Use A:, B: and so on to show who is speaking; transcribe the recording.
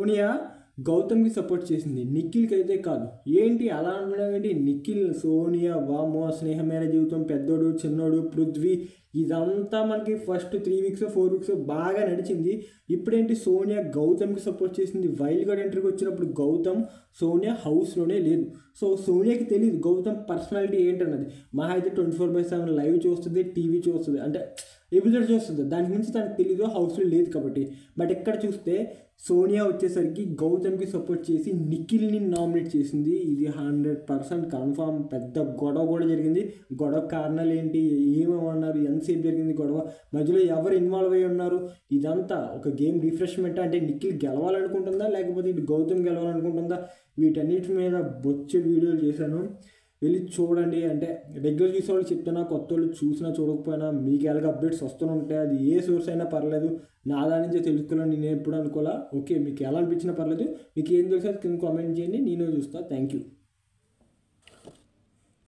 A: Sonia గౌతమ్కి support చేసింది, నిఖిల్కి అయితే కాదు. ఏంటి అలా అనడం? నిఖిల్ సోనియా వామో స్నేహమైన జీవితం, పెద్దోడు చిన్నోడు పృథ్వీ, ఇదంతా మనకి ఫస్ట్ 3 వీక్స్ 4 వీక్స్ బాగా నడిచింది. ఇప్పుడేంటి సోనియా గౌతమ్కి సపోర్ట్ చేసింది. వైల్డ్ కార్డ్ ఎంట్రీకి వచ్చినప్పుడు గౌతమ్ సోనియా హౌస్లోనే లేదు. సో సోనియాకి తెలియదు గౌతమ్ పర్సనాలిటీ ఏంటన్నది. మహా అయితే 24/7 లైవ్ చూస్తుంది, టీవీ చూస్తుంది, అంటే ఎపిసోడ్ చూస్తుంది, దానికి మించి తనకు తెలీదు, హౌస్లో లేదు కాబట్టి. బట్ ఇక్కడ చూస్తే సోనియా వచ్చేసరికి గౌతమ్కి సపోర్ట్ చేసి నిఖిల్ని నామినేట్ చేసింది. ఇది 100% కన్ఫామ్. పెద్ద గొడవ కూడా జరిగింది. గొడవ కారణాలు ఏంటి, ఏమేమన్నారు, ఎంతసేపు జరిగింది గొడవ, మధ్యలో ఎవరు ఇన్వాల్వ్ అయ్యి ఉన్నారు, ఇదంతా ఒక గేమ్ రిఫ్రెష్మెంట్. అంటే నిఖిల్ గెలవాలనుకుంటుందా లేకపోతే ఇటు గౌతమ్ గెలవాలనుకుంటుందా, వీటన్నిటి మీద బొచ్చే వీడియోలు చేశాను, వెళ్ళి చూడండి. అంటే రెగ్యులర్ చూసే వాళ్ళు చెప్తున్నా, కొత్త వాళ్ళు చూసినా చూడకపోయినా మీకు ఎలాగ అప్డేట్స్ వస్తూనే ఉంటాయి. అది ఏ సోర్స్ అయినా పర్లేదు, నా దాని నుంచే తెలుసుకోవాలని నేను ఎప్పుడు అనుకోవాలా. ఓకే, మీకు ఎలా అనిపించినా పర్లేదు, మీకు ఏం తెలుసో కింద కామెంట్ చేయండి, నేను చూస్తాను. Thank you.